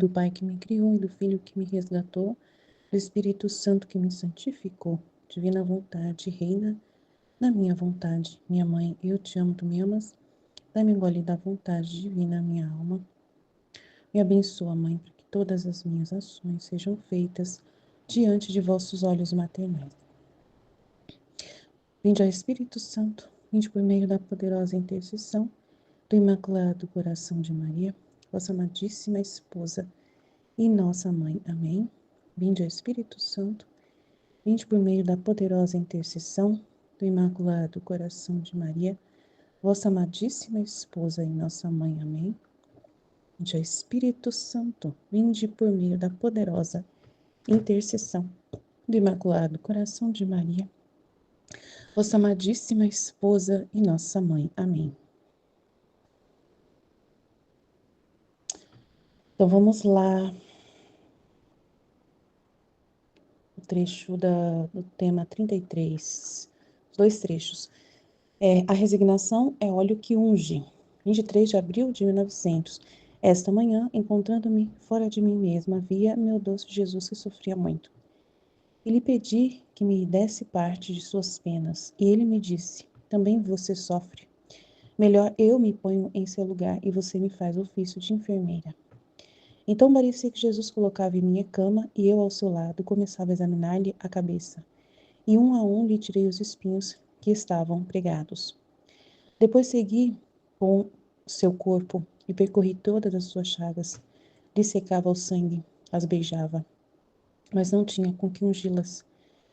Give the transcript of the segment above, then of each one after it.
do Pai que me criou e do Filho que me resgatou, do Espírito Santo que me santificou. Divina vontade, reina na minha vontade. Minha mãe, eu te amo, tu me amas. Dá-me gole da vontade divina, minha alma. Me abençoa, Mãe, para que todas as minhas ações sejam feitas diante de vossos olhos maternais. Vinde ao Espírito Santo, vinde por meio da poderosa intercessão do Imaculado Coração de Maria, vossa amadíssima esposa e nossa Mãe. Amém. Vinde ao Espírito Santo, vinde por meio da poderosa intercessão do Imaculado Coração de Maria, vossa amadíssima esposa e nossa Mãe. Amém. Vinde ao Espírito Santo, vinde por meio da poderosa intercessão do Imaculado Coração de Maria, vossa amadíssima esposa e nossa Mãe. Amém. Então vamos lá. O trecho do tema 33. Os dois trechos. A resignação é óleo que unge. 23 de abril de 1900. Esta manhã, encontrando-me fora de mim mesma, via meu doce Jesus que sofria muito. E lhe pedi que me desse parte de suas penas. E ele me disse, também você sofre. Melhor eu me ponho em seu lugar e você me faz ofício de enfermeira. Então parecia que Jesus colocava em minha cama e eu ao seu lado começava a examinar-lhe a cabeça. E um a um lhe tirei os espinhos que estavam pregados. Depois segui com seu corpo e percorri todas as suas chagas. Lhe secava o sangue, as beijava, mas não tinha com que ungí-las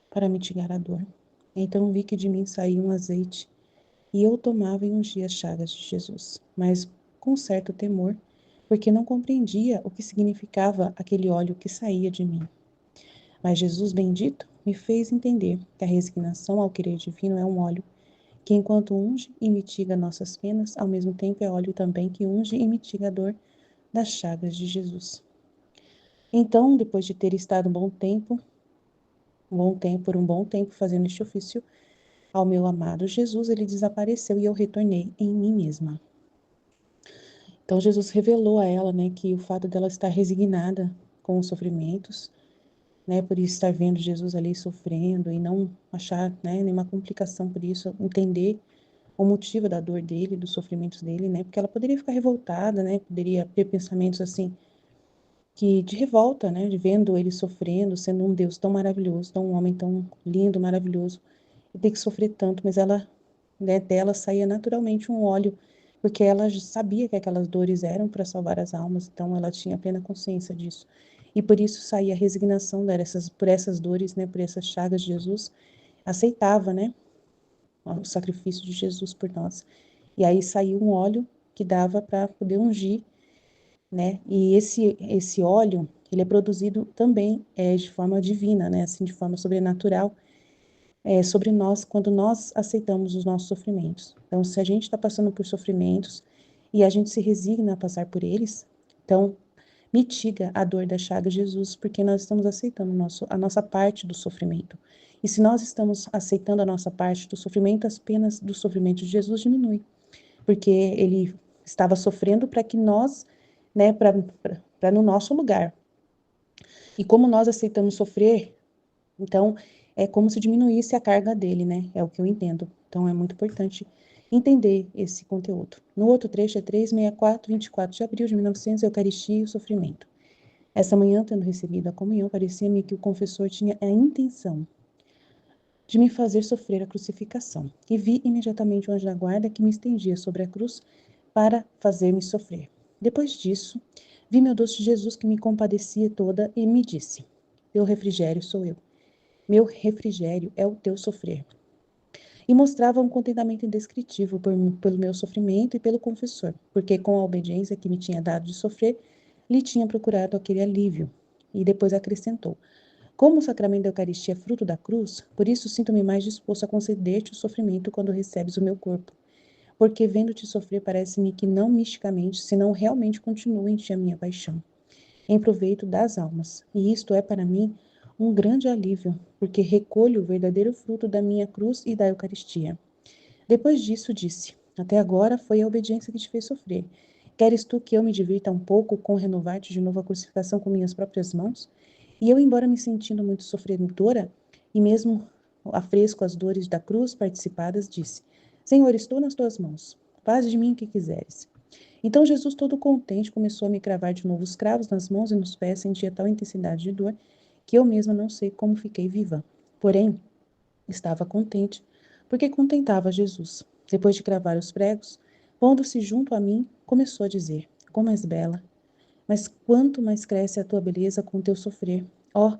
para mitigar a dor. Então vi que de mim saía um azeite, e eu tomava e ungia as chagas de Jesus, mas com certo temor, porque não compreendia o que significava aquele óleo que saía de mim. Mas Jesus bendito me fez entender que a resignação ao querer divino é um óleo que, enquanto unge e mitiga nossas penas, ao mesmo tempo é óleo também que unge e mitiga a dor das chagas de Jesus. Então, depois de ter estado por um bom tempo fazendo este ofício ao meu amado Jesus, ele desapareceu e eu retornei em mim mesma. Então, Jesus revelou a ela, que o fato dela estar resignada com os sofrimentos, por estar vendo Jesus ali sofrendo e não achar, nenhuma complicação por isso, entender o motivo da dor dele, dos sofrimentos dele, porque ela poderia ficar revoltada, poderia ter pensamentos assim, que de revolta, de vendo ele sofrendo, sendo um Deus tão maravilhoso, um homem tão lindo, maravilhoso, e ter que sofrer tanto, mas ela, dela saía naturalmente um óleo, porque ela sabia que aquelas dores eram para salvar as almas, então ela tinha plena consciência disso. E por isso saía a resignação dela, por essas dores, por essas chagas de Jesus, aceitava, o sacrifício de Jesus por nós. E aí saiu um óleo que dava para poder ungir, E esse óleo, ele é produzido também de forma divina, assim, de forma sobrenatural, sobre nós, quando nós aceitamos os nossos sofrimentos. Então, se a gente está passando por sofrimentos e a gente se resigna a passar por eles, então mitiga a dor da chaga de Jesus, porque nós estamos aceitando a nossa parte do sofrimento. E se nós estamos aceitando a nossa parte do sofrimento, as penas do sofrimento de Jesus diminuem, porque ele estava sofrendo para que nós, para no nosso lugar. E como nós aceitamos sofrer, então é como se diminuísse a carga dele, É o que eu entendo. Então é muito importante entender esse conteúdo. No outro trecho é 364, 24 de abril de 1900, Eucaristia e o sofrimento. Essa manhã, tendo recebido a comunhão, parecia-me que o confessor tinha a intenção de me fazer sofrer a crucificação. E vi imediatamente o anjo da guarda que me estendia sobre a cruz para fazer-me sofrer. Depois disso, vi meu doce Jesus que me compadecia toda e me disse, teu refrigério sou eu. Meu refrigério é o teu sofrer. E mostrava um contentamento indescritível pelo meu sofrimento e pelo confessor, porque com a obediência que me tinha dado de sofrer, lhe tinha procurado aquele alívio. E depois acrescentou, como o sacramento da Eucaristia é fruto da cruz, por isso sinto-me mais disposto a conceder-te o sofrimento quando recebes o meu corpo. Porque vendo-te sofrer, parece-me que não misticamente, senão realmente continua em ti a minha paixão, em proveito das almas. E isto é para mim um grande alívio, porque recolho o verdadeiro fruto da minha cruz e da Eucaristia. Depois disso disse, até agora foi a obediência que te fez sofrer, Queres tu que eu me divirta um pouco com renovar-te de novo a crucificação com minhas próprias mãos? E eu, embora me sentindo muito sofredora, e mesmo afresco as dores da cruz participadas, disse: Senhor, estou nas tuas mãos. Faz de mim o que quiseres. Então Jesus, todo contente, começou a me cravar de novo os cravos nas mãos e nos pés, sentia tal intensidade de dor que eu mesma não sei como fiquei viva. Porém, estava contente, porque contemplava Jesus. Depois de cravar os pregos, pondo-se junto a mim, começou a dizer: Como és bela! Mas quanto mais cresce a tua beleza com o teu sofrer. Ó,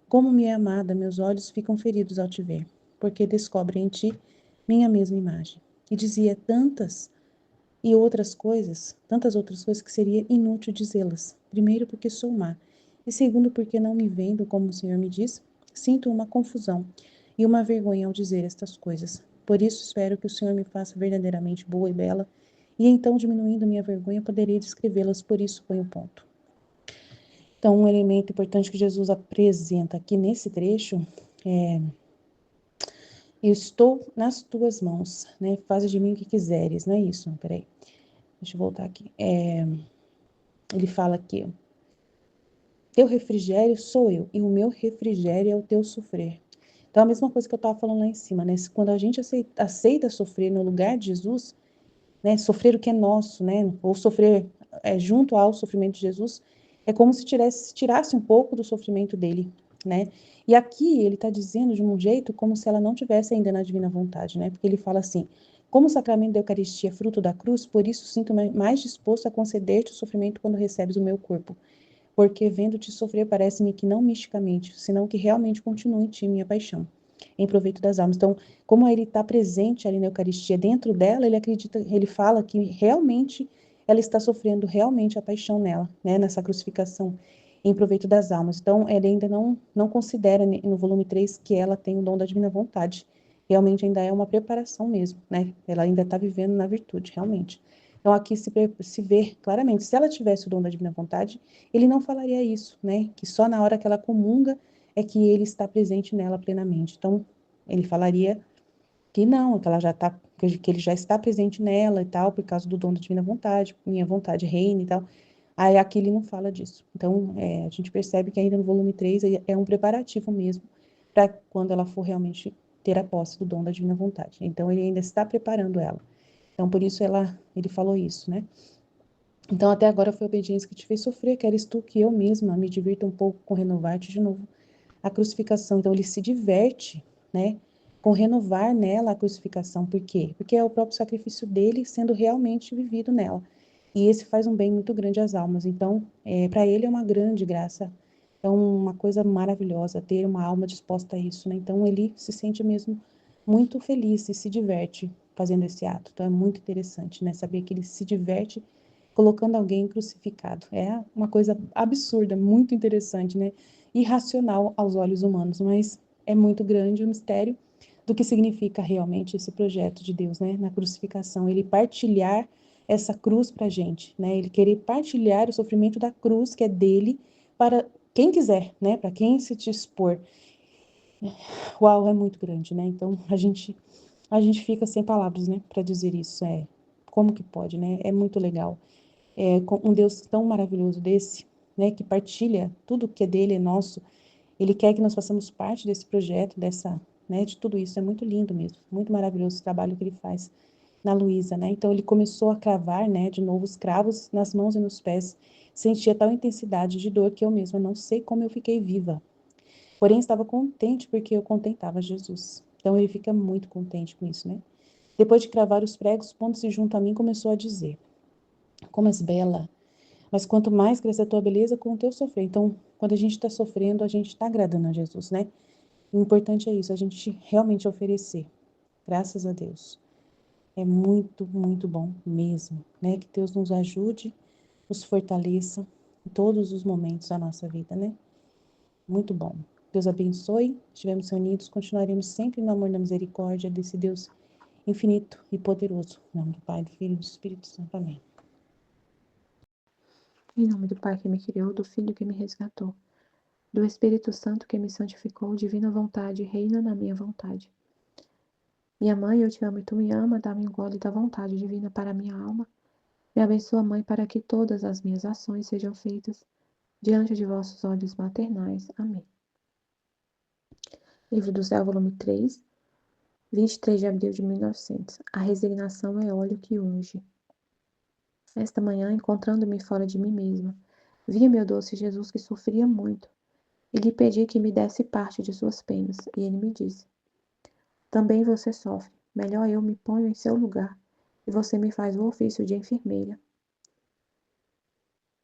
como me é amada, meus olhos ficam feridos ao te ver, porque descobrem em ti minha mesma imagem. E dizia tantas outras coisas que seria inútil dizê-las. Primeiro, porque sou má, e segundo, porque não me vendo como o Senhor me diz, sinto uma confusão e uma vergonha ao dizer estas coisas. Por isso espero que o Senhor me faça verdadeiramente boa e bela, e então, diminuindo minha vergonha, poderei descrevê-las, por isso ponho ponto. Então, um elemento importante que Jesus apresenta aqui nesse trecho é: eu estou nas tuas mãos, né? Faz de mim o que quiseres, não é isso? Peraí, deixa eu voltar aqui. Ele fala aqui: teu refrigério sou eu, e o meu refrigério é o teu sofrer. Então, a mesma coisa que eu estava falando lá em cima, né? Quando a gente aceita sofrer no lugar de Jesus, né? Sofrer o que é nosso, né? Ou sofrer junto ao sofrimento de Jesus, é como se tirasse um pouco do sofrimento dele, né? E aqui ele está dizendo de um jeito como se ela não tivesse ainda na divina vontade, né? Porque ele fala assim: como o sacramento da Eucaristia é fruto da cruz, por isso sinto-me mais disposto a conceder-te o sofrimento quando recebes o meu corpo. Porque vendo-te sofrer, parece-me que não misticamente, senão que realmente continue em ti minha paixão, em proveito das almas. Então, como ele está presente ali na Eucaristia, dentro dela, ele acredita, ele fala que realmente ela está sofrendo realmente a paixão nela, né, nessa crucificação, em proveito das almas. Então, ele ainda não considera no volume 3 que ela tem o dom da divina vontade. Realmente ainda é uma preparação mesmo, né? Ela ainda está vivendo na virtude, realmente. Então, aqui se vê claramente, se ela tivesse o dom da divina vontade, ele não falaria isso, né? Que só na hora que ela comunga é que ele está presente nela plenamente. Então, ele falaria que não, que ela já tá, que ele já está presente nela e tal, por causa do dom da divina vontade, minha vontade reina e tal. Aí aqui ele não fala disso. Então, a gente percebe que ainda no volume 3 é um preparativo mesmo para quando ela for realmente ter a posse do dom da divina vontade. Então, ele ainda está preparando ela. Então, por isso ele falou isso, né? Então, até agora foi a obediência que te fez sofrer, queres tu que eu mesma me divirta um pouco com renovar-te de novo a crucificação. Então, ele se diverte, né, com renovar nela a crucificação. Por quê? Porque é o próprio sacrifício dele sendo realmente vivido nela. E esse faz um bem muito grande às almas. Então, para ele é uma grande graça, é uma coisa maravilhosa ter uma alma disposta a isso, né? Então, ele se sente mesmo muito feliz e se diverte fazendo esse ato. Então, é muito interessante, né? Saber que ele se diverte colocando alguém crucificado. É uma coisa absurda, muito interessante, né? Irracional aos olhos humanos, mas é muito grande o mistério do que significa realmente esse projeto de Deus, né? Na crucificação, ele partilhar essa cruz para a gente, né? Ele querer partilhar o sofrimento da cruz, que é dele, para quem quiser, né? Para quem se dispor. Uau, é muito grande, né? Então, a gente fica sem palavras, né? Para dizer isso. Como que pode, né? É muito legal. Com um Deus tão maravilhoso desse, né, que partilha tudo que é dele, é nosso. Ele quer que nós façamos parte desse projeto, né, de tudo isso. É muito lindo mesmo, muito maravilhoso o trabalho que ele faz na Luísa, né? Então ele começou a cravar, né, de novo os cravos nas mãos e nos pés. Sentia tal intensidade de dor que eu mesma não sei como eu fiquei viva. Porém estava contente porque eu contentava Jesus. Então ele fica muito contente com isso, né? Depois de cravar os pregos, pondo-se junto a mim, começou a dizer: Como és bela! Mas quanto mais cresce a tua beleza, com o teu sofrer. Então, quando a gente está sofrendo, a gente está agradando a Jesus, né? O importante é isso, a gente realmente oferecer. Graças a Deus. É muito, muito bom mesmo, né? Que Deus nos ajude, nos fortaleça em todos os momentos da nossa vida, né? Muito bom. Deus abençoe. Estivemos reunidos, continuaremos sempre no amor e na misericórdia desse Deus infinito e poderoso. Em nome do Pai, do Filho e do Espírito Santo. Amém. Em nome do Pai que me criou, do Filho que me resgatou, do Espírito Santo que me santificou, divina vontade, reina na minha vontade. Minha mãe, eu te amo e tu me ama, dá-me um gole da vontade divina para a minha alma. Me abençoa, Mãe, para que todas as minhas ações sejam feitas diante de vossos olhos maternais. Amém. Livro do Céu, volume 3, 23 de abril de 1900. A resignação é óleo que unge. Esta manhã, encontrando-me fora de mim mesma, vi meu doce Jesus que sofria muito, e lhe pedi que me desse parte de suas penas, e ele me disse: também você sofre, melhor eu me ponho em seu lugar, e você me faz o ofício de enfermeira.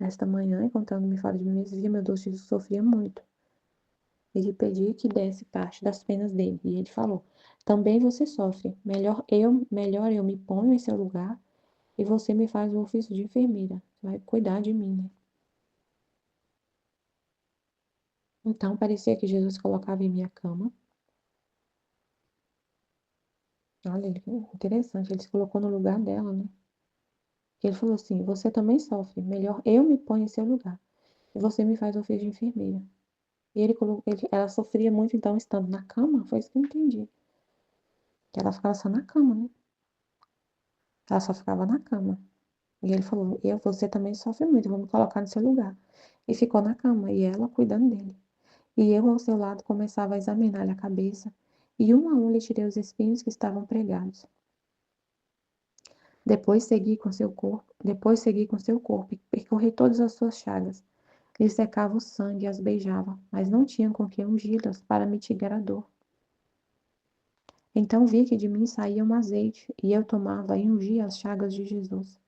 Esta manhã, encontrando-me fora de mim mesma, vi meu doce Jesus que sofria muito, e lhe pedi que desse parte das penas dele, e ele falou: também você sofre, melhor eu me ponho em seu lugar, e você me faz o ofício de enfermeira, você vai cuidar de mim, né? Então, parecia que Jesus colocava em minha cama. Olha, interessante, ele se colocou no lugar dela, né? E ele falou assim: você também sofre, melhor eu me ponho em seu lugar, e você me faz o ofício de enfermeira. E ele colocou, ela sofria muito, então, estando na cama, foi isso que eu entendi. Que ela ficava só na cama, né? Ela só ficava na cama. E ele falou: você também sofre muito, eu vou me colocar no seu lugar. E ficou na cama, e ela cuidando dele. E eu, ao seu lado, começava a examinar-lhe a cabeça, e um a um lhe tirei os espinhos que estavam pregados. Depois segui com seu corpo, e percorri todas as suas chagas. Lhe secava o sangue e as beijava, mas não tinha com que ungí-las para mitigar a dor. Então vi que de mim saía um azeite, e eu tomava e ungia as chagas de Jesus,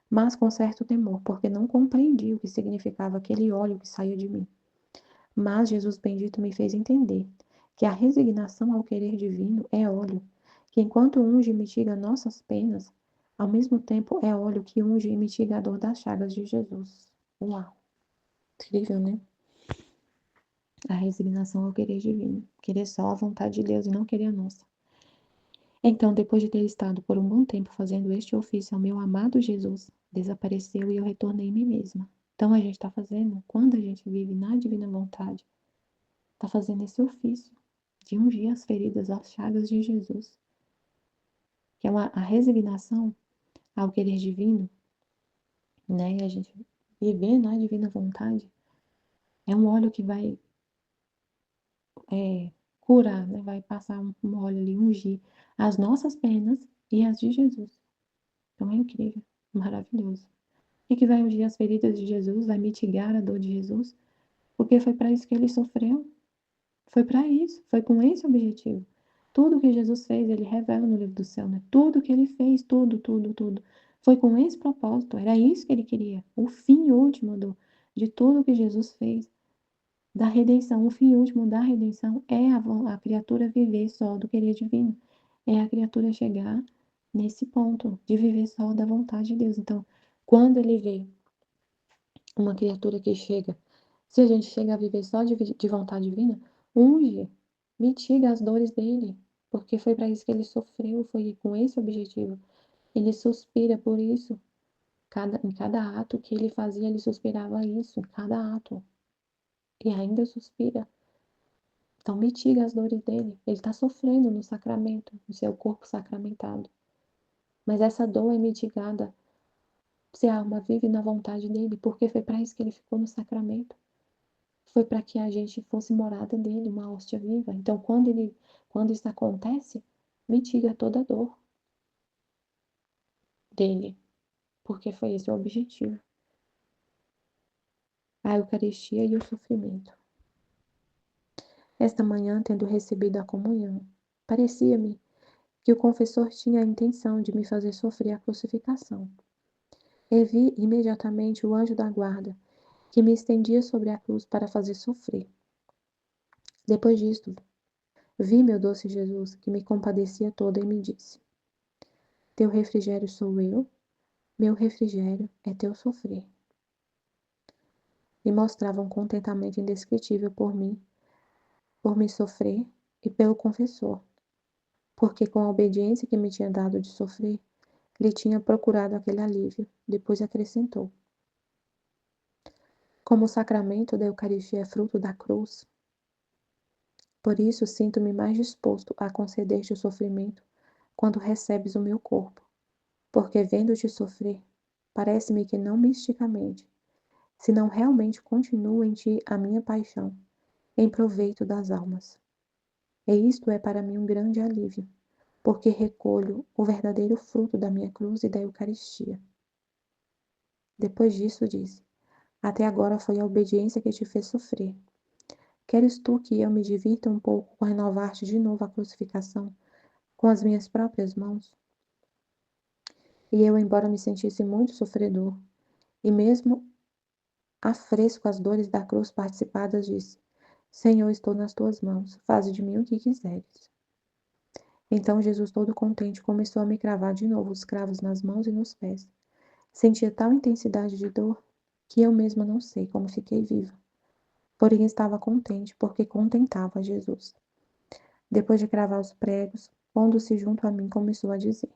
mas com certo temor, porque não compreendi o que significava aquele óleo que saía de mim. Mas Jesus bendito me fez entender que a resignação ao querer divino é óleo, que enquanto unge e mitiga nossas penas, ao mesmo tempo é óleo que unge e mitiga a dor das chagas de Jesus. Uau! Incrível, né? A resignação ao querer divino. Querer só a vontade de Deus e não querer a nossa. Então, depois de ter estado por um bom tempo fazendo este ofício ao meu amado Jesus, desapareceu e eu retornei em mim mesma. Então, a gente está fazendo, quando a gente vive na divina vontade, está fazendo esse ofício de ungir as feridas, as chagas de Jesus, que é a resignação ao querer divino, né? E a gente viver na divina vontade é um óleo que vai curar, né? Vai passar um óleo ali, ungir as nossas penas e as de Jesus. Então é incrível, maravilhoso. E que vai ungir as feridas de Jesus, vai mitigar a dor de Jesus, porque foi para isso que ele sofreu. Foi para isso, foi com esse objetivo. Tudo que Jesus fez, ele revela no livro do céu, né? Tudo que ele fez, tudo, tudo, tudo. Foi com esse propósito, era isso que ele queria. O fim último de tudo que Jesus fez, da redenção. O fim último da redenção é a criatura viver só do querer divino. É a criatura chegar nesse ponto de viver só da vontade de Deus. Então, quando ele vê uma criatura que chega, se a gente chega a viver só de vontade divina, unge, mitiga as dores dele, porque foi para isso que ele sofreu, foi com esse objetivo. Ele suspira por isso. Em cada ato que ele fazia, ele suspirava isso, em cada ato. E ainda suspira. Então, mitiga as dores dele. Ele está sofrendo no sacramento, no seu corpo sacramentado. Mas essa dor é mitigada se a alma vive na vontade dele, porque foi para isso que ele ficou no sacramento. Foi para que a gente fosse morada dele, uma hóstia viva. Então, quando isso acontece, mitiga toda a dor dele, porque foi esse o objetivo. A Eucaristia e o sofrimento. Esta manhã, tendo recebido a comunhão, parecia-me que o confessor tinha a intenção de me fazer sofrer a crucificação. E vi imediatamente o anjo da guarda, que me estendia sobre a cruz para fazer sofrer. Depois disto, vi meu doce Jesus, que me compadecia toda e me disse: teu refrigério sou eu, meu refrigério é teu sofrer. E mostrava um contentamento indescritível por me sofrer e pelo confessor, porque com a obediência que me tinha dado de sofrer, lhe tinha procurado aquele alívio. Depois acrescentou: como o sacramento da Eucaristia é fruto da cruz, por isso sinto-me mais disposto a conceder-te o sofrimento quando recebes o meu corpo, porque vendo-te sofrer, parece-me que não misticamente, senão realmente continua em ti a minha paixão, em proveito das almas. E isto é para mim um grande alívio, porque recolho o verdadeiro fruto da minha cruz e da Eucaristia. Depois disso disse: Até agora foi a obediência que te fez sofrer. Queres tu que eu me divirta um pouco com renovar-te de novo a crucificação com as minhas próprias mãos? E eu, embora me sentisse muito sofredor, e mesmo afresco as dores da cruz participadas, disse: Senhor, estou nas tuas mãos, faze de mim o que quiseres. Então Jesus, todo contente, começou a me cravar de novo os cravos nas mãos e nos pés. Sentia tal intensidade de dor que eu mesma não sei como fiquei viva. Porém estava contente, porque contentava Jesus. Depois de cravar os pregos, pondo-se junto a mim, começou a dizer: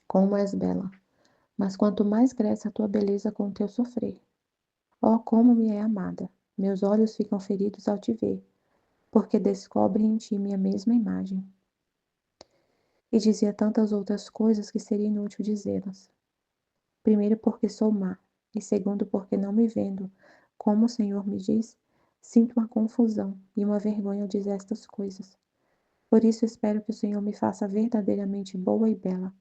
Como és bela! Mas quanto mais cresce a tua beleza com o teu sofrer. Oh, como me é amada! Meus olhos ficam feridos ao te ver, porque descobrem em ti minha mesma imagem. E dizia tantas outras coisas que seria inútil dizê-las. Primeiro, porque sou má, e segundo, porque não me vendo, como o Senhor me diz, sinto uma confusão e uma vergonha ao dizer estas coisas. Por isso espero que o Senhor me faça verdadeiramente boa e bela.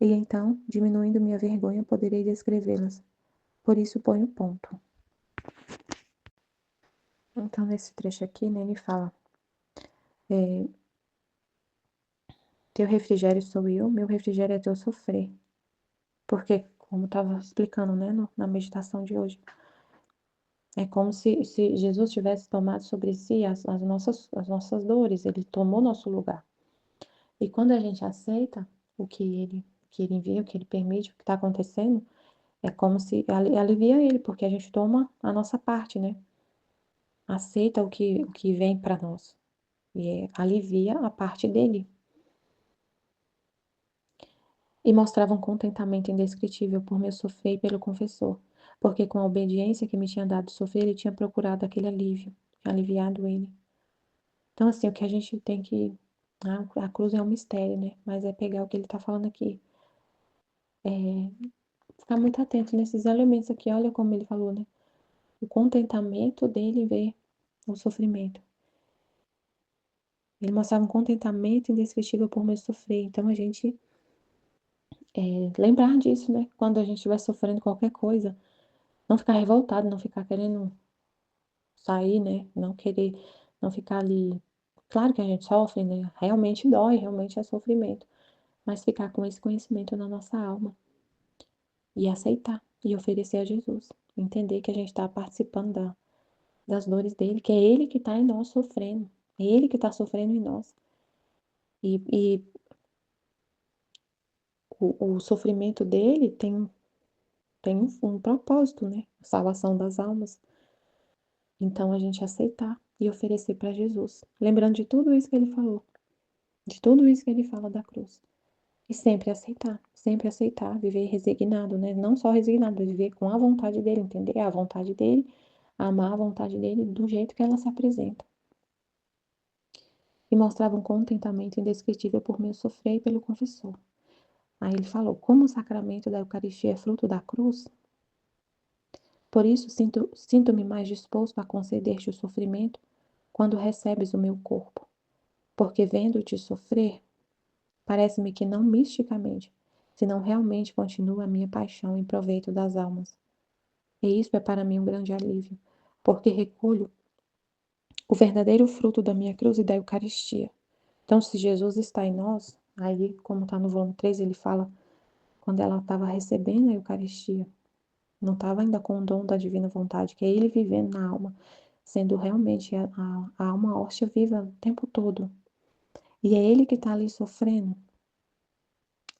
E então, diminuindo minha vergonha, poderei descrevê-las. Por isso ponho ponto. Então, nesse trecho aqui, né, ele fala: Teu refrigério sou eu, meu refrigério é teu sofrer. Porque, como estava explicando, né, na meditação de hoje, é como se Jesus tivesse tomado sobre si as nossas dores, ele tomou nosso lugar. E quando a gente aceita o que ele envia, o que ele permite, o que está acontecendo, é como se alivia ele, porque a gente toma a nossa parte, né? Aceita o que vem para nós e alivia a parte dele. E mostrava um contentamento indescritível por meu sofrer e pelo confessor, porque com a obediência que me tinha dado sofrer, ele tinha procurado aquele alívio, aliviado ele. Então, assim, o que a gente tem que. A cruz é um mistério, né? Mas é pegar o que ele está falando aqui. Ficar muito atento nesses elementos aqui. Olha como ele falou, né? O contentamento dele em ver o sofrimento. Ele mostrava um contentamento indescritível por meu sofrer. Então, a gente lembrar disso, né? Quando a gente estiver sofrendo qualquer coisa, não ficar revoltado, não ficar querendo sair, né? Não querer, não ficar ali. Claro que a gente sofre, né? Realmente dói, realmente é sofrimento. Mas ficar com esse conhecimento na nossa alma e aceitar e oferecer a Jesus. Entender que a gente está participando das dores dele, que é ele que está em nós sofrendo. É ele que está sofrendo em nós. E o sofrimento dele tem um propósito, né? A salvação das almas. Então a gente aceitar e oferecer para Jesus. Lembrando de tudo isso que ele falou. De tudo isso que ele fala da cruz. E sempre aceitar, viver resignado, né? Não só resignado, mas viver com a vontade dele, entender a vontade dele, amar a vontade dele do jeito que ela se apresenta. E mostrava um contentamento indescritível por meu sofrer e pelo confessor. Aí ele falou: como o sacramento da Eucaristia é fruto da cruz, por isso sinto-me mais disposto a conceder-te o sofrimento quando recebes o meu corpo, porque vendo-te sofrer, parece-me que não misticamente, senão realmente continua a minha paixão em proveito das almas. E isso é para mim um grande alívio, porque recolho o verdadeiro fruto da minha cruz e da Eucaristia. Então, se Jesus está em nós, aí, como está no volume 3, ele fala quando ela estava recebendo a Eucaristia, não estava ainda com o dom da divina vontade, que é ele vivendo na alma, sendo realmente a alma hóstia viva o tempo todo. E é ele que está ali sofrendo,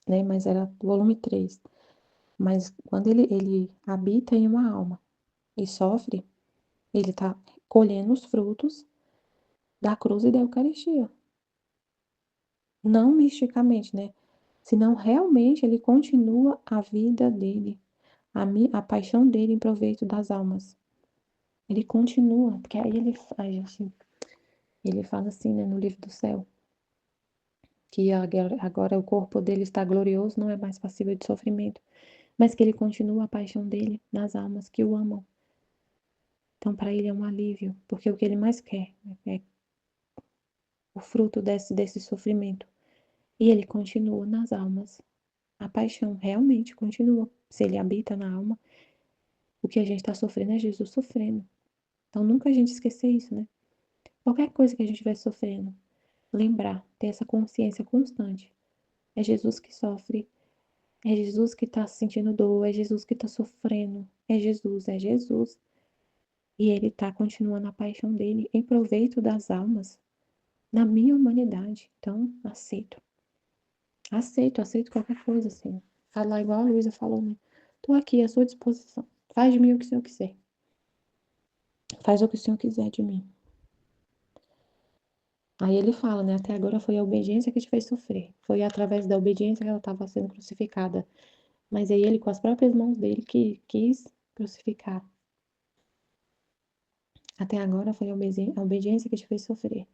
né? Mas era volume 3. Mas quando ele habita em uma alma e sofre, ele está colhendo os frutos da cruz e da Eucaristia. Não misticamente, né? Senão realmente ele continua a vida dele, a paixão dele em proveito das almas. Ele continua, porque aí ele fala assim, né, no livro do céu, que agora o corpo dele está glorioso, não é mais passível de sofrimento, mas que ele continua a paixão dele nas almas que o amam. Então, para ele é um alívio, porque o que ele mais quer é o fruto desse sofrimento. E ele continua nas almas. A paixão realmente continua. Se ele habita na alma, o que a gente está sofrendo é Jesus sofrendo. Então, nunca a gente esquecer isso, né? Qualquer coisa que a gente estiver sofrendo, lembrar, ter essa consciência constante. É Jesus que sofre, é Jesus que está sentindo dor, é Jesus que está sofrendo, é Jesus, é Jesus. E ele está continuando a paixão dele em proveito das almas, na minha humanidade. Então, aceito. Aceito qualquer coisa, assim. Falar igual a Luísa falou, né? Tô aqui à sua disposição. Faz de mim o que o Senhor quiser. Faz o que o Senhor quiser de mim. Aí ele fala, né? Até agora foi a obediência que te fez sofrer. Foi através da obediência que ela estava sendo crucificada. Mas aí ele, com as próprias mãos dele, que quis crucificar. Até agora foi a obediência que te fez sofrer.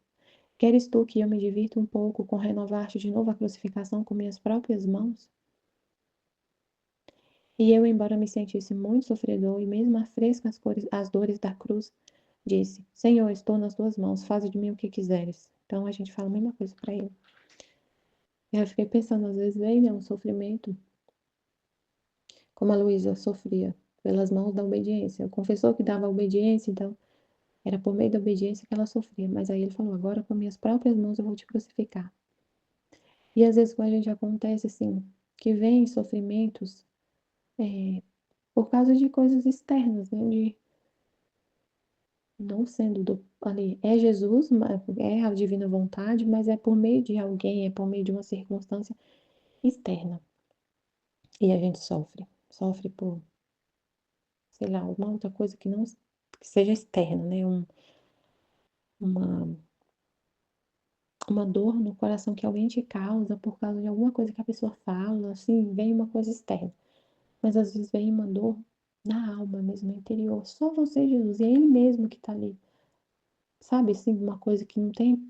Queres tu que eu me divirta um pouco com renovar-te de novo a crucificação com minhas próprias mãos? E eu, embora me sentisse muito sofredor e mesmo afresco às dores da cruz, disse: Senhor, estou nas tuas mãos, faze de mim o que quiseres. Então a gente fala a mesma coisa para ele. E eu fiquei pensando, às vezes vem, né, um sofrimento, como a Luísa sofria, pelas mãos da obediência. O confessor que dava a obediência, então era por meio da obediência que ela sofria. Mas aí ele falou: agora com minhas próprias mãos eu vou te crucificar. E às vezes com a gente acontece assim, que vem sofrimentos por causa de coisas externas, né? De não sendo ali, é Jesus, é a divina vontade, mas é por meio de alguém, é por meio de uma circunstância externa. E a gente sofre. Sofre por, sei lá, alguma outra coisa que não que seja externa, né? Uma, uma dor no coração que alguém te causa por causa de alguma coisa que a pessoa fala, assim, vem uma coisa externa. Mas às vezes vem uma dor na alma mesmo, no interior. Só você, Jesus, e é Ele mesmo que tá ali. Sabe, assim, uma coisa que não tem,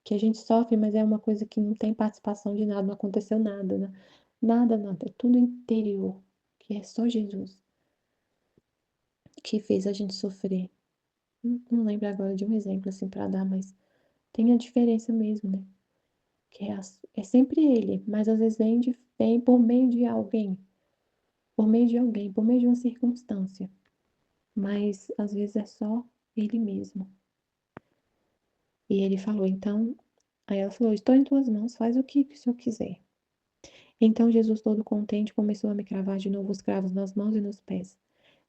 que a gente sofre, mas é uma coisa que não tem participação de nada, não aconteceu nada, né? Nada, é tudo interior, que é só Jesus que fez a gente sofrer. Não lembro agora de um exemplo assim para dar, mas tem a diferença mesmo, né? Que é sempre ele, mas às vezes vem por meio de alguém, por meio de uma circunstância, mas às vezes é só ele mesmo. E ele falou, então, aí ela falou: Estou em tuas mãos, faz o que o Senhor quiser. Então Jesus, todo contente, começou a me cravar de novo os cravos nas mãos e nos pés.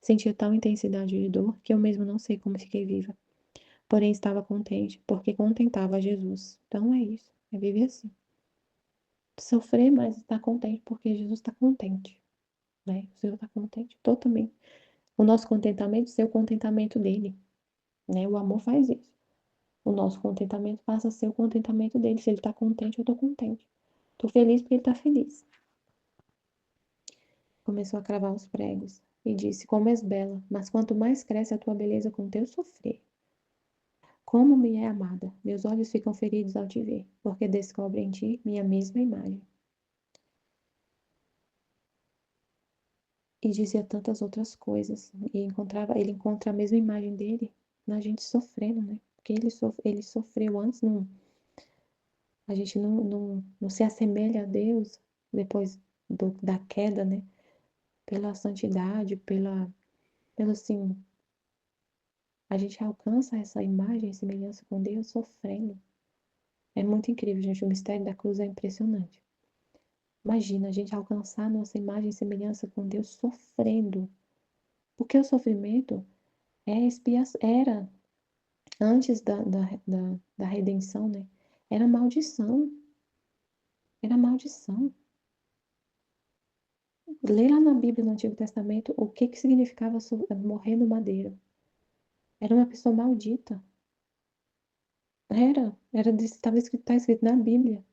Sentia tal intensidade de dor que eu mesmo não sei como fiquei viva. Porém estava contente, porque contemplava a Jesus. Então é isso, é viver assim. Sofrer, mas estar contente, porque Jesus está contente, né? O Senhor está contente totalmente. O nosso contentamento ser o contentamento dele, né? O amor faz isso. O nosso contentamento passa a ser o contentamento dele. Se ele está contente, eu estou contente. Estou feliz porque ele está feliz. Começou a cravar os pregos e disse: Como és bela, mas quanto mais cresce a tua beleza com teu sofrer. Como me é amada, meus olhos ficam feridos ao te ver, porque descobre em ti minha mesma imagem. E dizia tantas outras coisas. E ele encontra a mesma imagem dele na gente sofrendo, né? Porque ele sofreu antes, a gente não se assemelha a Deus depois da queda, né? Pela santidade, pelo assim, a gente alcança essa imagem e semelhança com Deus sofrendo. É muito incrível, gente. O mistério da cruz é impressionante. Imagina a gente alcançar nossa imagem e semelhança com Deus sofrendo. Porque o sofrimento era, antes da redenção, né? Era maldição. Era maldição. Lê lá na Bíblia, no Antigo Testamento, o que significava morrer no madeiro. Era uma pessoa maldita. Estava escrito, tá escrito na Bíblia.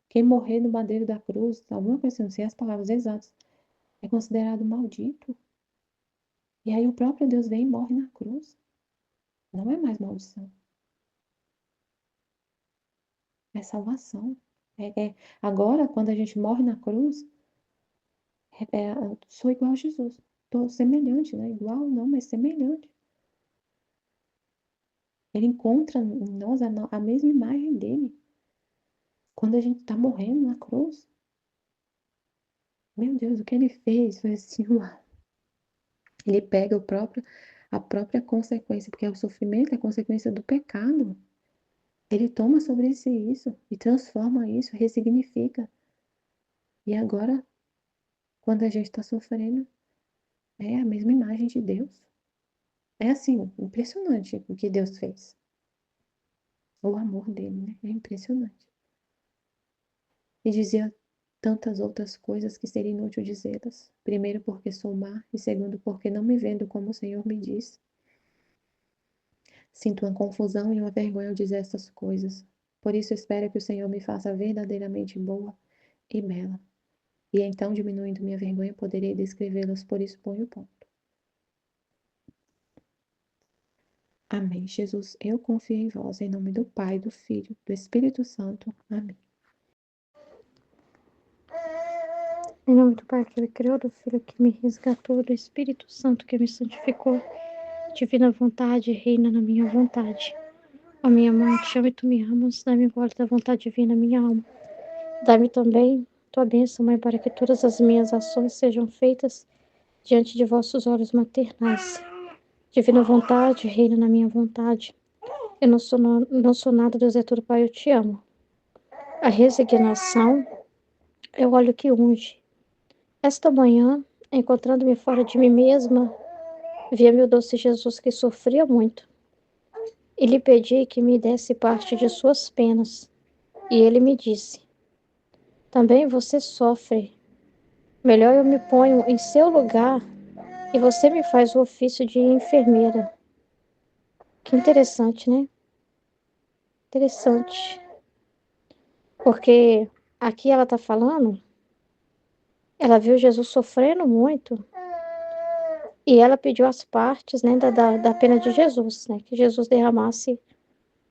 Quem morrer no madeiro da cruz, alguma coisa assim, não sei as palavras exatas, é considerado maldito. E aí o próprio Deus vem e morre na cruz. Não é mais maldição, é salvação. Agora, quando a gente morre na cruz, sou igual a Jesus. Estou semelhante, né? Igual não, mas semelhante. Ele encontra em nós a mesma imagem dele. Quando a gente está morrendo na cruz, meu Deus, o que ele fez foi assim, ele pega a própria consequência, porque o sofrimento é consequência do pecado. Ele toma sobre si isso e transforma isso, ressignifica. E agora, quando a gente está sofrendo, é a mesma imagem de Deus. É assim, impressionante o que Deus fez. O amor dele, né? É impressionante. E dizia tantas outras coisas que seria inútil dizê-las. Primeiro, porque sou má, e segundo, porque não me vendo como o Senhor me diz. Sinto uma confusão e uma vergonha ao dizer essas coisas. Por isso, espero que o Senhor me faça verdadeiramente boa e bela. E então, diminuindo minha vergonha, poderei descrevê-las, por isso ponho o ponto. Amém. Jesus, eu confio em vós, em nome do Pai, do Filho, do Espírito Santo. Amém. Em nome do Pai que me criou, do Filho que me resgatou, do Espírito Santo que me santificou, divina vontade, reina na minha vontade. Ó minha mãe, te amo e tu me amas, dá-me agora da vontade divina minha alma. Dá-me também tua bênção, Mãe, para que todas as minhas ações sejam feitas diante de vossos olhos maternais. Divina vontade, reina na minha vontade. Eu não sou nada, Deus é tudo, Pai, eu te amo. A resignação é o óleo que unge. Esta manhã, encontrando-me fora de mim mesma, via meu doce Jesus que sofria muito. E lhe pedi que me desse parte de suas penas. E ele me disse: também você sofre. Melhor eu me ponho em seu lugar e você me faz o ofício de enfermeira. Que interessante, né? Interessante. Porque aqui ela está falando, ela viu Jesus sofrendo muito e ela pediu as partes, né, da pena de Jesus, né? Que Jesus derramasse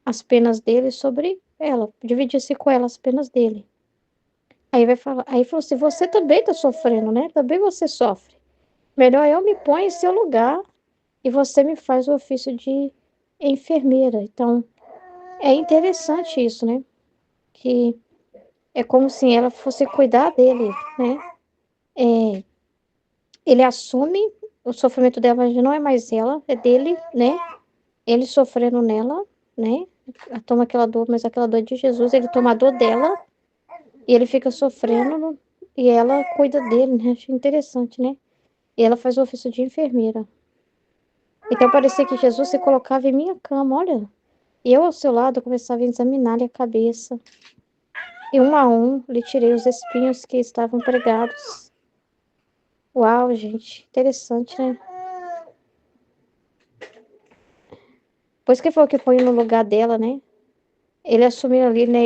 as penas dele sobre ela, dividisse com ela as penas dele. Aí vai falar, aí falou assim, você também está sofrendo, né? Também você sofre. Melhor eu me ponho em seu lugar e você me faz o ofício de enfermeira. Então, é interessante isso, né? Que é como se ela fosse cuidar dele, né? Ele assume o sofrimento dela, mas não é mais ela, é dele, né? Ele sofrendo nela, né? Ela toma aquela dor, mas aquela dor é de Jesus, ele toma a dor dela e ele fica sofrendo e ela cuida dele, né? Acho interessante, né? E ela faz o ofício de enfermeira. Então parecia que Jesus se colocava em minha cama, olha. E eu ao seu lado começava a examinar-lhe a cabeça. E um a um lhe tirei os espinhos que estavam pregados. Uau, gente, interessante, né? Pois que foi o que põe no lugar dela, né? Ele assumiu ali, né?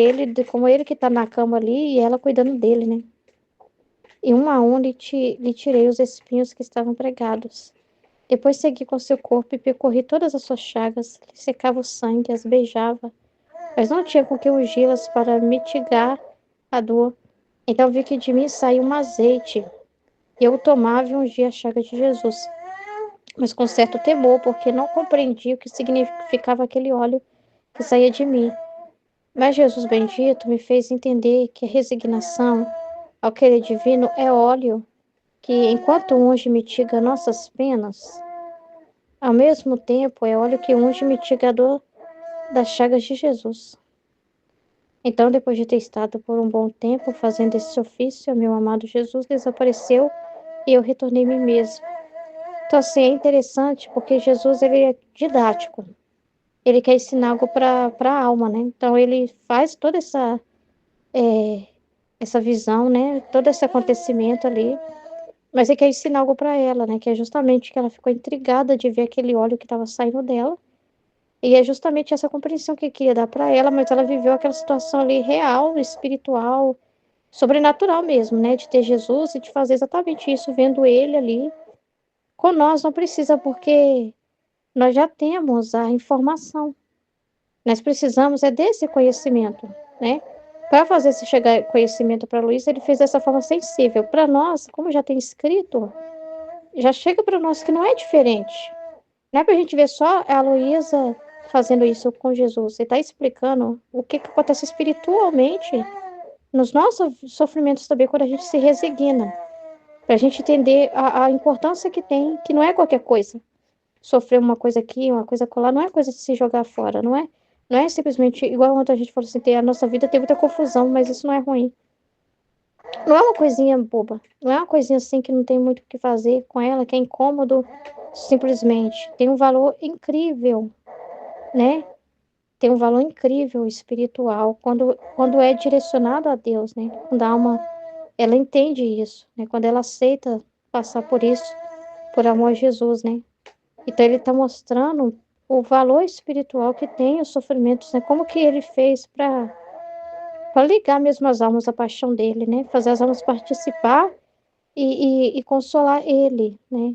Como ele que tá na cama ali e ela cuidando dele, né? E um a um lhe tirei os espinhos que estavam pregados. Depois segui com seu corpo e percorri todas as suas chagas, lhe secava o sangue, as beijava, mas não tinha com que ungi-las para mitigar a dor. Então vi que de mim saía um azeite, e eu o tomava e ungia a chaga de Jesus, mas com certo temor, porque não compreendia o que significava aquele óleo que saía de mim. Mas Jesus bendito me fez entender que a resignação ao querer divino é óleo que, enquanto unge e mitiga nossas penas, ao mesmo tempo é óleo que unge e mitiga a dor das chagas de Jesus. Então, depois de ter estado por um bom tempo fazendo esse ofício, meu amado Jesus desapareceu e eu retornei a mim mesmo. Então, assim, é interessante porque Jesus, ele é didático. Ele quer ensinar algo para a alma, né? Então, ele faz toda essa visão, né? Todo esse acontecimento ali. Mas ele quer ensinar algo para ela, né? Que é justamente que ela ficou intrigada de ver aquele óleo que estava saindo dela. E é justamente essa compreensão que ele queria dar para ela, mas ela viveu aquela situação ali real, espiritual, sobrenatural mesmo, né? De ter Jesus e de fazer exatamente isso, vendo ele ali. Com nós não precisa, porque nós já temos a informação. Nós precisamos é desse conhecimento, né? para fazer esse chegar conhecimento para Luísa, ele fez dessa forma sensível. Para nós, como já tem escrito, já chega para nós que não é diferente. Não é para a gente ver só a Luísa fazendo isso com Jesus. Ele está explicando o que acontece espiritualmente nos nossos sofrimentos também, quando a gente se resigna. Para a gente entender a importância que tem, que não é qualquer coisa. Sofrer uma coisa aqui, uma coisa acolá, não é coisa de se jogar fora, não é? Não é simplesmente, igual ontem a gente falou assim, a nossa vida tem muita confusão, mas isso não é ruim. Não é uma coisinha boba, não é uma coisinha assim que não tem muito o que fazer com ela, que é incômodo, simplesmente. Tem um valor incrível, né? Tem um valor incrível espiritual quando é direcionado a Deus, né? Quando a alma, ela entende isso, né? Quando ela aceita passar por isso, por amor a Jesus, né? Então ele está mostrando o valor espiritual que tem os sofrimentos, né? Como que ele fez para ligar mesmo as almas à paixão dele, né? Fazer as almas participar e consolar ele, né?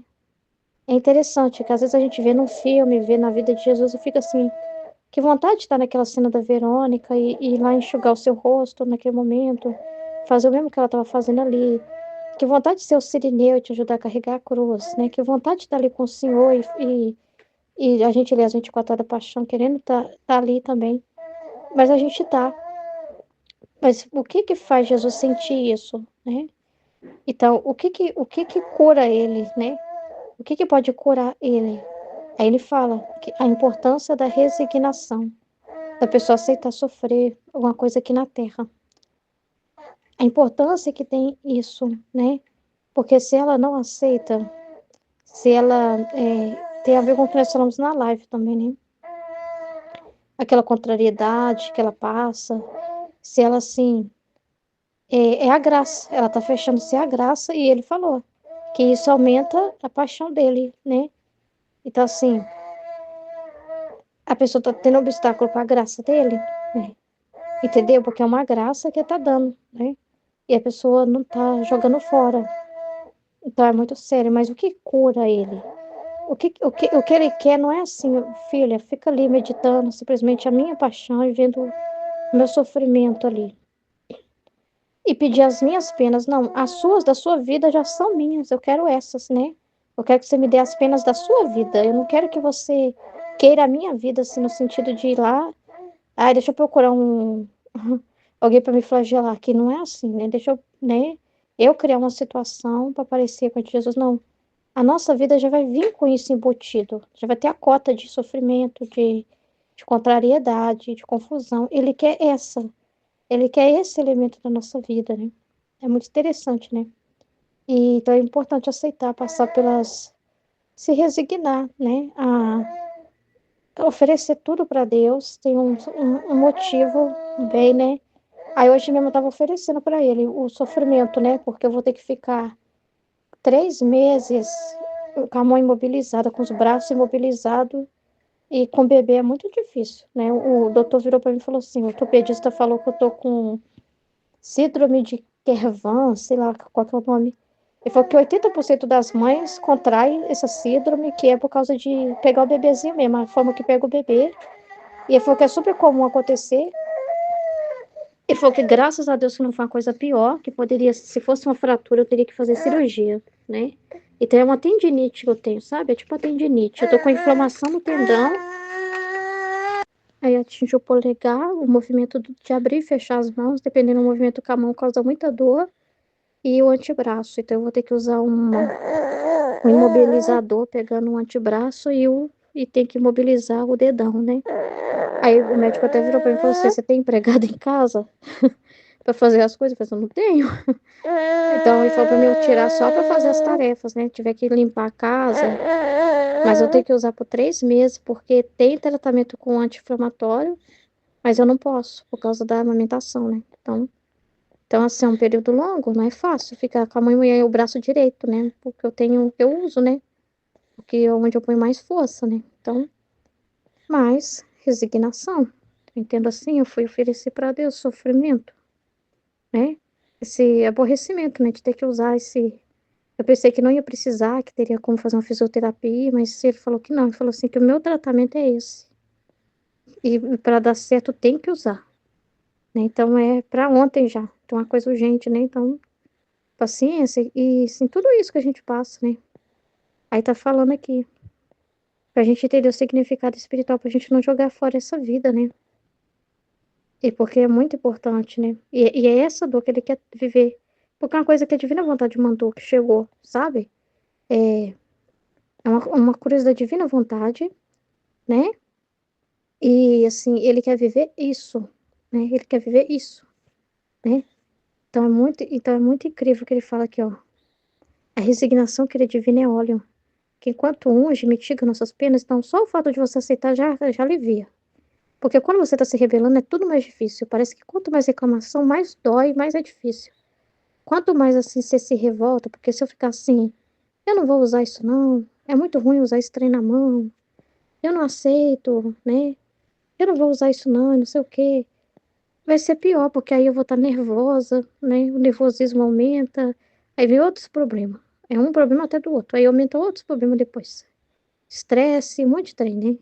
É interessante que às vezes a gente vê num filme, vê na vida de Jesus e fica assim, que vontade de estar naquela cena da Verônica e ir lá enxugar o seu rosto naquele momento, fazer o mesmo que ela estava fazendo ali. Que vontade de ser o Cirineu e te ajudar a carregar a cruz, né? Que vontade de estar ali com o Senhor e a gente lê as 24 horas da paixão querendo tá ali também. Mas a gente tá. Mas o que que faz Jesus sentir isso, né? Então, o que que cura ele, né? O que que pode curar ele? Aí ele fala que a importância da resignação, da pessoa aceitar sofrer alguma coisa aqui na Terra. A importância que tem isso, né? Porque se ela não aceita, se ela tem a ver com o que nós falamos na live também, né? Aquela contrariedade que ela passa, se ela assim é a graça, ela tá fechando-se a graça e ele falou que isso aumenta a paixão dele, né? Então assim, a pessoa tá tendo obstáculo para a graça dele, né? Entendeu? Porque é uma graça que tá dando, né? E a pessoa não tá jogando fora. Então é muito sério, mas o que cura ele? O que ele quer não é assim, filha, fica ali meditando simplesmente a minha paixão e vendo o meu sofrimento ali. E pedir as minhas penas. Não, as suas, da sua vida, já são minhas. Eu quero essas, né? Eu quero que você me dê as penas da sua vida. Eu não quero que você queira a minha vida, assim, no sentido de ir lá. Ai, deixa eu procurar alguém para me flagelar. Aqui não é assim, né? Deixa eu, né? Eu criar uma situação para parecer com Jesus. Não. A nossa vida já vai vir com isso embutido. Já vai ter a cota de sofrimento, de contrariedade, de confusão. Ele quer essa. Ele quer esse elemento da nossa vida, né? É muito interessante, né? E então é importante aceitar, passar pelas, se resignar, né? A oferecer tudo para Deus. Tem um motivo bem, né? Aí hoje mesmo eu estava oferecendo para ele o sofrimento, né? Porque eu vou ter que ficar 3 meses com a mão imobilizada, com os braços imobilizados. E com bebê é muito difícil, né? O doutor virou para mim e falou assim: o ortopedista falou que eu tô com síndrome de Kervan, sei lá qual que é o nome. Ele falou que 80% das mães contraem essa síndrome, que é por causa de pegar o bebezinho mesmo, a forma que pega o bebê. E ele falou que é super comum acontecer. Ele falou que graças a Deus que não foi uma coisa pior, que poderia, se fosse uma fratura, eu teria que fazer cirurgia, né? Então é uma tendinite que eu tenho, sabe? É tipo uma tendinite. Eu tô com inflamação no tendão. Aí atinge o polegar, o movimento de abrir e fechar as mãos, dependendo do movimento com a mão, causa muita dor. E o antebraço. Então, eu vou ter que usar um imobilizador, pegando um antebraço e tem que imobilizar o dedão, né? Aí o médico até virou pra mim e falou assim: você tem empregada em casa pra fazer as coisas? Eu falei, eu não tenho. Então, ele falou pra mim eu tirar só pra fazer as tarefas, né? Tiver que limpar a casa. Mas eu tenho que usar por 3 meses, porque tem tratamento com anti-inflamatório, mas eu não posso, por causa da amamentação, né? Então, assim, é um período longo, não é fácil ficar com a mão e o braço direito, né? Porque eu uso, né? Porque é onde eu ponho mais força, né? Então, mas, resignação. Eu entendo assim, eu fui oferecer para Deus sofrimento, né? Esse aborrecimento, né? De ter que usar esse. Eu pensei que não ia precisar, que teria como fazer uma fisioterapia, mas ele falou que não. Ele falou assim que o meu tratamento é esse. E para dar certo tem que usar, né? Então é para ontem já. Então é uma coisa urgente, né? Então, paciência e assim, tudo isso que a gente passa, né? Aí tá falando aqui, pra gente entender o significado espiritual, pra gente não jogar fora essa vida, né? E porque é muito importante, né? E é essa dor que ele quer viver. Porque é uma coisa que a divina vontade mandou, que chegou, sabe? É, é uma cruz da divina vontade, né? E assim, ele quer viver isso, né? Ele quer viver isso, né? Então é muito incrível o que ele fala aqui, ó. A resignação que ele é divina é óleo, que enquanto unge, mitiga nossas penas, então só o fato de você aceitar já alivia. Porque quando você está se rebelando é tudo mais difícil. Parece que quanto mais reclamação, mais dói, mais é difícil. Quanto mais assim você se revolta, porque se eu ficar assim, eu não vou usar isso não, é muito ruim usar esse trem na mão, eu não aceito, né? Eu não vou usar isso não sei o quê. Vai ser pior, porque aí eu vou estar nervosa, né? O nervosismo aumenta, aí vem outros problemas. É um problema até do outro, aí aumenta outros problemas depois. Estresse, um monte de trem, né?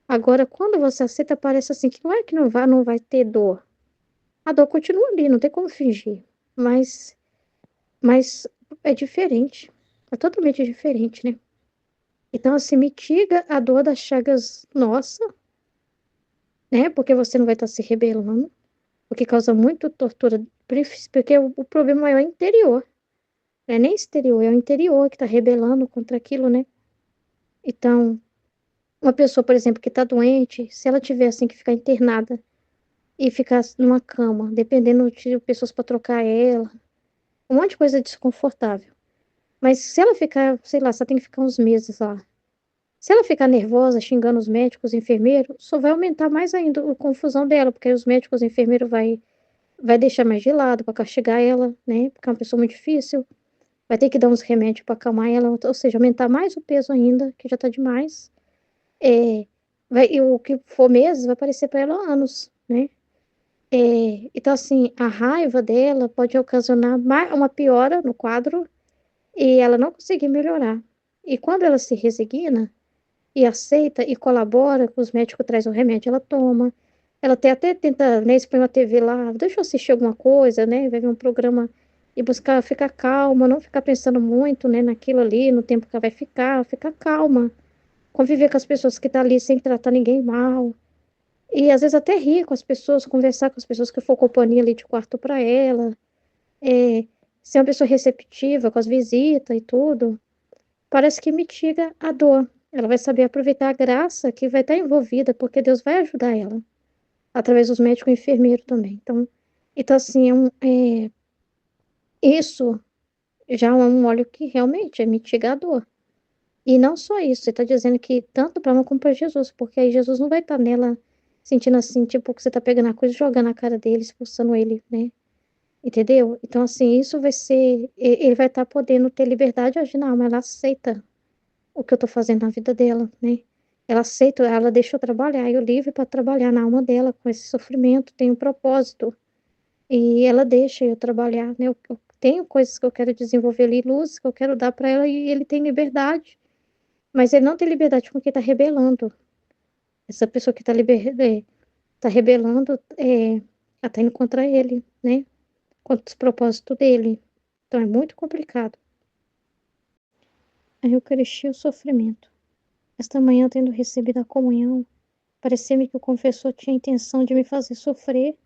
Agora, quando você aceita, parece assim que não é que não vai ter dor. A dor continua ali, não tem como fingir. Mas, mas é diferente. É totalmente diferente, né? Então, assim, mitiga a dor das chagas nossa, né? Porque você não vai estar se rebelando, o que causa muito tortura, porque o problema maior é interior. Não é nem exterior, é o interior que está rebelando contra aquilo, né? Então, uma pessoa, por exemplo, que está doente, se ela tiver assim que ficar internada e ficar numa cama, dependendo de pessoas para trocar ela, um monte de coisa desconfortável. Mas se ela ficar, sei lá, só tem que ficar uns meses lá. Se ela ficar nervosa, xingando os médicos, os enfermeiros, só vai aumentar mais ainda a confusão dela, porque aí os médicos, os enfermeiros vai deixar mais de lado para castigar ela, né? Porque é uma pessoa muito difícil. Vai ter que dar uns remédios para acalmar ela, ou seja, aumentar mais o peso ainda, que já tá demais. É, e o que for meses vai parecer para ela anos, né? Então, assim, a raiva dela pode ocasionar uma piora no quadro e ela não conseguir melhorar. E quando ela se resigna e aceita e colabora, que os médicos trazem o remédio, ela toma. Ela até tenta, né, expõe uma TV lá, deixa eu assistir alguma coisa, né? Vai ver um programa e buscar ficar calma, não ficar pensando muito, né, naquilo ali, no tempo que ela vai ficar calma. Conviver com as pessoas que estão ali sem tratar ninguém mal. E às vezes até rir com as pessoas, conversar com as pessoas que for companhia ali de quarto para ela. É, ser uma pessoa receptiva com as visitas e tudo. Parece que mitiga a dor. Ela vai saber aproveitar a graça que vai estar envolvida, porque Deus vai ajudar ela, através dos médicos e enfermeiros também. Então assim, isso já é um óleo que realmente é mitigador. E não só isso, você está dizendo que tanto para ela como para Jesus, porque aí Jesus não vai estar nela sentindo assim, tipo, que você está pegando a coisa e jogando na cara dele, expulsando ele, né? Entendeu? Então, assim, isso vai ser. Ele vai estar podendo ter liberdade de agir na alma. Ela aceita o que eu estou fazendo na vida dela, né? Ela aceita, ela deixa eu trabalhar, eu livre para trabalhar na alma dela com esse sofrimento, tem um propósito. E ela deixa eu trabalhar, né? Eu tenho coisas que eu quero desenvolver ali, luz que eu quero dar para ela, e ele tem liberdade. Mas ele não tem liberdade com quem está rebelando. Essa pessoa que está tá rebelando, ela está indo contra ele, né? Contra os propósitos dele. Então é muito complicado. A Eucaristia e o sofrimento. Esta manhã, tendo recebido a comunhão, pareceu-me que o confessor tinha a intenção de me fazer sofrer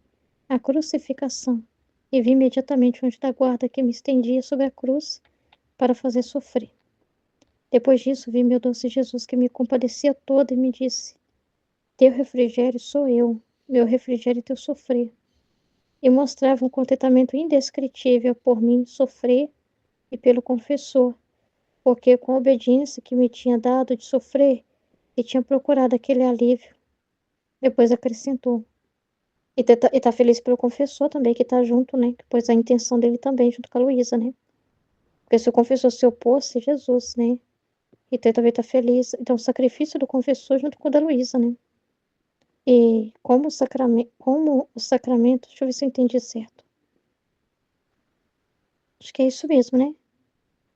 a crucificação, e vi imediatamente onde da guarda que me estendia sobre a cruz para fazer sofrer. Depois disso, vi meu doce Jesus que me compadecia toda e me disse: Teu refrigério sou eu, meu refrigério é teu sofrer. E mostrava um contentamento indescritível por mim sofrer e pelo confessor, porque com a obediência que me tinha dado de sofrer, e tinha procurado aquele alívio. Depois acrescentou. E tá feliz pelo confessor também, que tá junto, né? Pois a intenção dele também, junto com a Luísa, né? Porque se o confessor se opôs, Jesus, né? Então ele também tá feliz. Então, o sacrifício do confessor junto com o da Luísa, né? E como o sacramento, deixa eu ver se eu entendi certo. Acho que é isso mesmo, né?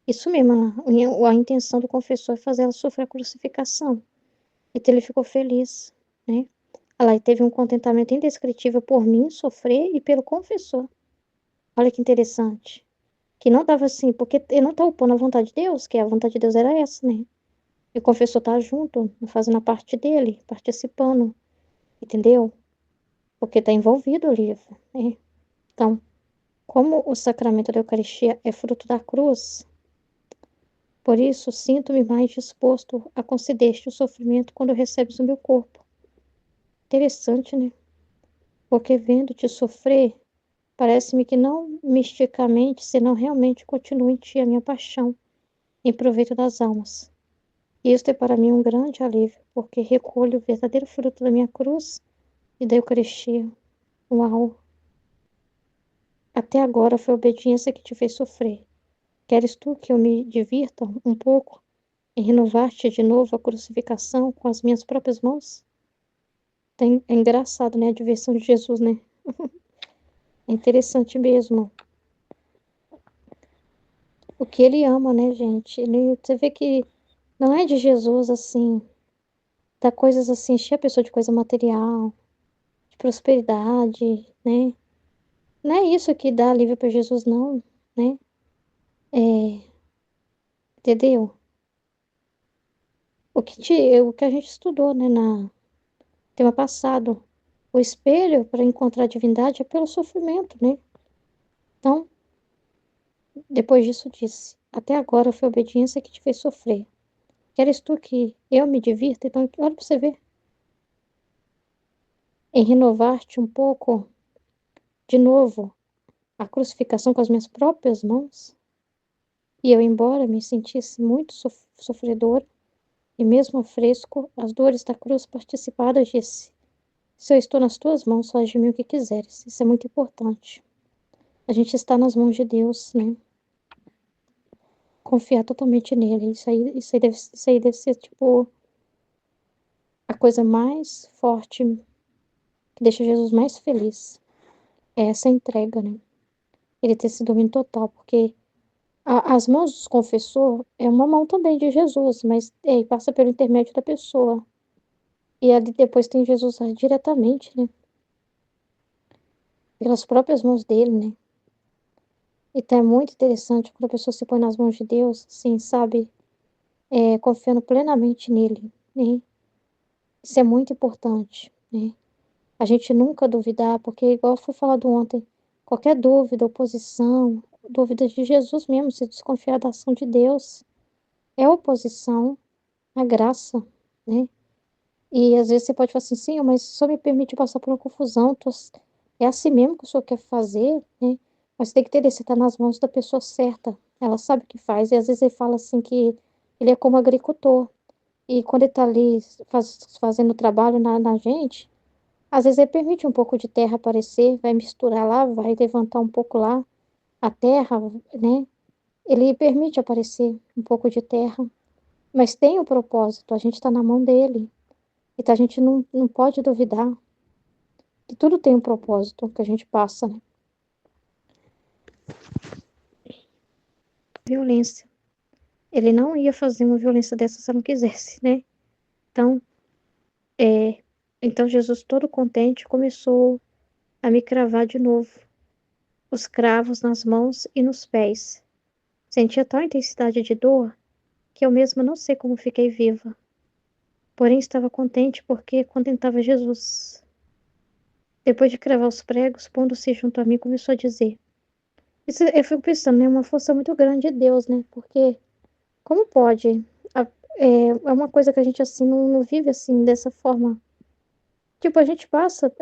Isso mesmo, a intenção do confessor é fazer ela sofrer a crucificação. Então ele ficou feliz, né? Ela teve um contentamento indescritível por mim sofrer e pelo confessor. Olha que interessante. Que não estava assim, porque ele não está opondo a vontade de Deus, que a vontade de Deus era essa, né? E o confessor tá junto, fazendo a parte dele, participando, entendeu? Porque tá envolvido ali, né? Então, como o sacramento da Eucaristia é fruto da cruz, por isso sinto-me mais disposto a conceder-te o sofrimento quando recebes o meu corpo. Interessante, né? Porque vendo-te sofrer, parece-me que não misticamente, senão realmente continua em ti a minha paixão, em proveito das almas. E isto é para mim um grande alívio, porque recolho o verdadeiro fruto da minha cruz e da Eucaristia. Uau! Até agora foi a obediência que te fez sofrer. Queres tu que eu me divirta um pouco em renovar-te de novo a crucificação com as minhas próprias mãos? É engraçado, né? A diversão de Jesus, né? É interessante mesmo. O que ele ama, né, gente? Você vê que não é de Jesus, assim, dá coisas assim, encher a pessoa de coisa material, de prosperidade, né? Não é isso que dá alívio para Jesus, não, né? É, entendeu? O que a gente estudou, né, na tema passado. O espelho para encontrar a divindade é pelo sofrimento, né? Então, depois disso disse: Até agora foi a obediência que te fez sofrer. Queres tu que eu me divirta? Então, olha para você ver. Em renovar-te um pouco, de novo, a crucificação com as minhas próprias mãos. E eu, embora me sentisse muito sofredor, e mesmo a fresco, as dores da cruz participadas, disse: Se eu estou nas tuas mãos, faz de mim o que quiseres. Isso é muito importante. A gente está nas mãos de Deus, né? Confiar totalmente nele. Isso aí deve ser, tipo, a coisa mais forte que deixa Jesus mais feliz. É essa entrega, né? Ele ter esse domínio total, porque as mãos do confessor é uma mão também de Jesus, mas passa pelo intermédio da pessoa. E ali depois tem Jesus diretamente, né? Pelas próprias mãos dele, né? Então é muito interessante quando a pessoa se põe nas mãos de Deus, assim, sabe? Confiando plenamente nele, né? Isso é muito importante, né? A gente nunca duvidar, porque igual foi falado ontem, qualquer dúvida, oposição, dúvida de Jesus mesmo, se desconfiar da ação de Deus, é oposição à graça, né? E às vezes você pode falar assim, sim, mas só me permite passar por uma confusão, é assim mesmo que o senhor quer fazer, né? Mas você tem que entender, você está nas mãos da pessoa certa, ela sabe o que faz, e às vezes ele fala assim que ele é como agricultor, e quando ele está ali fazendo o trabalho na gente, às vezes ele permite um pouco de terra aparecer, vai misturar lá, vai levantar um pouco lá, a terra, né? Ele permite aparecer um pouco de terra, mas tem o propósito, a gente está na mão dele. Então a gente não pode duvidar que tudo tem um propósito que a gente passa, né? Violência. Ele não ia fazer uma violência dessa se não quisesse, né? Então, é, então Jesus, todo contente, começou a me cravar de novo os cravos nas mãos e nos pés. Sentia tal intensidade de dor que eu mesma não sei como fiquei viva. Porém, estava contente porque contemplava Jesus. Depois de cravar os pregos, pondo-se junto a mim, começou a dizer: Isso, eu fico pensando, né? Uma força muito grande de Deus, né? Porque como pode? É uma coisa que a gente, assim, não vive, assim, dessa forma. Tipo, a gente passa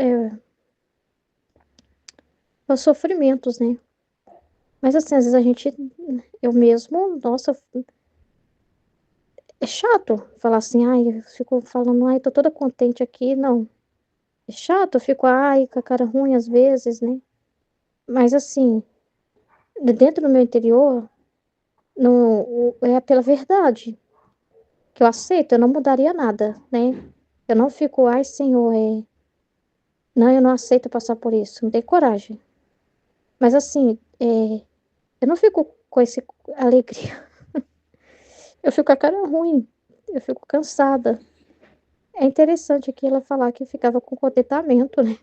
por sofrimentos, né? Mas, assim, às vezes a gente, eu mesmo, nossa, é chato falar assim, ai, eu fico falando, ai, tô toda contente aqui. Não, é chato, eu fico, ai, com a cara ruim às vezes, né? Mas, assim, dentro do meu interior, é pela verdade que eu aceito, eu não mudaria nada, né? Eu não fico, ai, Senhor, não, eu não aceito passar por isso, não tenho coragem. Mas assim, eu não fico com essa alegria. Eu fico com a cara ruim, eu fico cansada. É interessante aqui ela falar que ficava com contentamento, né?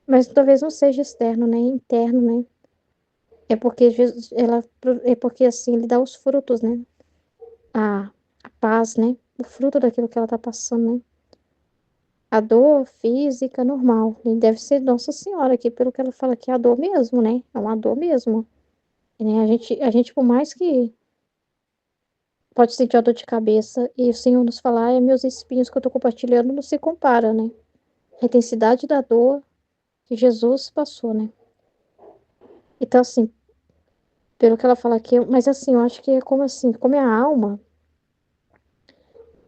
Mas talvez não seja externo, né? Interno, né? É porque Jesus, é porque assim ele dá os frutos, né? A, a paz, né? O fruto daquilo que ela tá passando, né? A dor física normal, né? Deve ser Nossa Senhora aqui, pelo que ela fala que é a dor mesmo, né? É uma dor mesmo. E, né? A gente, por mais que pode sentir a dor de cabeça e o Senhor nos falar, é meus espinhos que eu tô compartilhando, não se compara, né? A intensidade da dor que Jesus passou, né? Então, assim, pelo que ela fala aqui, mas assim, eu acho que é como assim, como é a alma,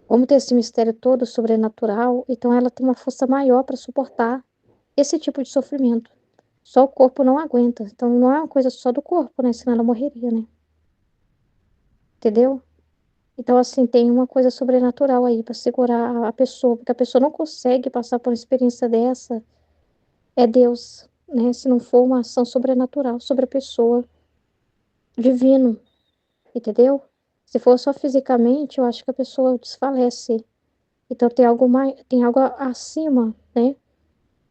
como tem esse mistério todo sobrenatural, então ela tem uma força maior para suportar esse tipo de sofrimento. Só o corpo não aguenta. Então não é uma coisa só do corpo, né? Senão ela morreria, né? Entendeu? Então, assim, tem uma coisa sobrenatural aí para segurar a pessoa, porque a pessoa não consegue passar por uma experiência dessa. É Deus, né? Se não for uma ação sobrenatural sobre a pessoa, divino, entendeu? Se for só fisicamente, eu acho que a pessoa desfalece. Então tem algo mais, tem algo acima, né?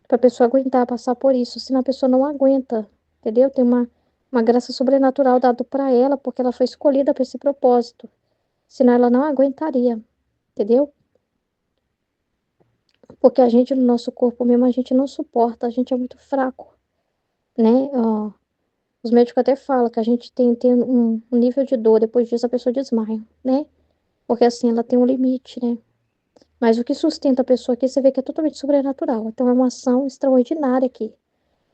Para a pessoa aguentar passar por isso. Senão a pessoa não aguenta, entendeu? Tem uma graça sobrenatural dada para ela, porque ela foi escolhida para esse propósito. Senão ela não aguentaria, entendeu? Porque a gente, no nosso corpo mesmo, a gente não suporta, a gente é muito fraco, né? Ó, os médicos até falam que a gente tem um nível de dor, depois disso a pessoa desmaia, né? Porque assim, ela tem um limite, né? Mas o que sustenta a pessoa aqui, você vê que é totalmente sobrenatural. Então é uma ação extraordinária aqui.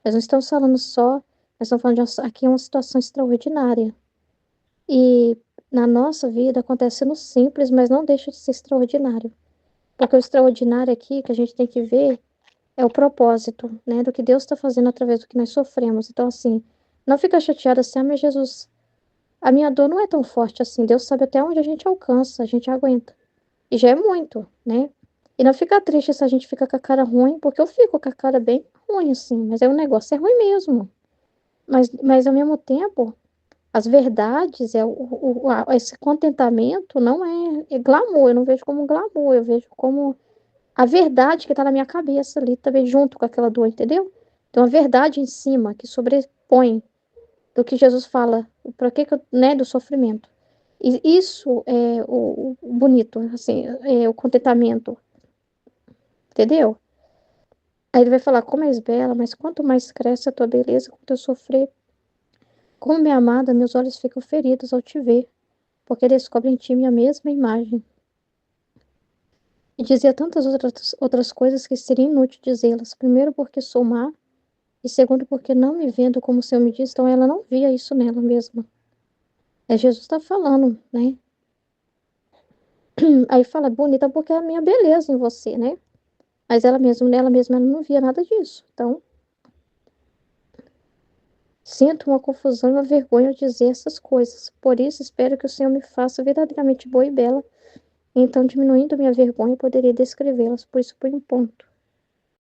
Nós não estamos falando só, nós estamos falando aqui é uma situação extraordinária. E na nossa vida acontece no simples, mas não deixa de ser extraordinário. Porque o extraordinário aqui que a gente tem que ver é o propósito, né, do que Deus está fazendo através do que nós sofremos. Então, assim, não fica chateada assim, ah, mas Jesus, a minha dor não é tão forte assim. Deus sabe até onde a gente alcança, a gente aguenta. E já é muito, né? E não fica triste se a gente fica com a cara ruim, porque eu fico com a cara bem ruim, assim, mas é um negócio, é ruim mesmo. Mas ao mesmo tempo, as verdades, esse contentamento não é glamour, eu não vejo como glamour, eu vejo como a verdade que está na minha cabeça ali, também junto com aquela dor, entendeu? Tem uma verdade em cima que sobrepõe do que Jesus fala, para que eu, né, do sofrimento. E isso é o bonito, assim, é o contentamento, entendeu? Aí ele vai falar, como és bela, mas quanto mais cresce a tua beleza, quanto eu sofrer, como minha amada, meus olhos ficam feridos ao te ver, porque descobre em ti minha mesma imagem. E dizia tantas outras coisas que seria inútil dizê-las. Primeiro, porque sou má, e segundo, porque não me vendo como o Senhor me diz, então ela não via isso nela mesma. É Jesus está falando, né? Aí fala, bonita porque é a minha beleza em você, né? Mas ela mesma, nela mesma, ela não via nada disso. Então, sinto uma confusão e uma vergonha ao dizer essas coisas. Por isso, espero que o Senhor me faça verdadeiramente boa e bela. Então, diminuindo minha vergonha, eu poderia descrevê-las. Por isso, põe um ponto.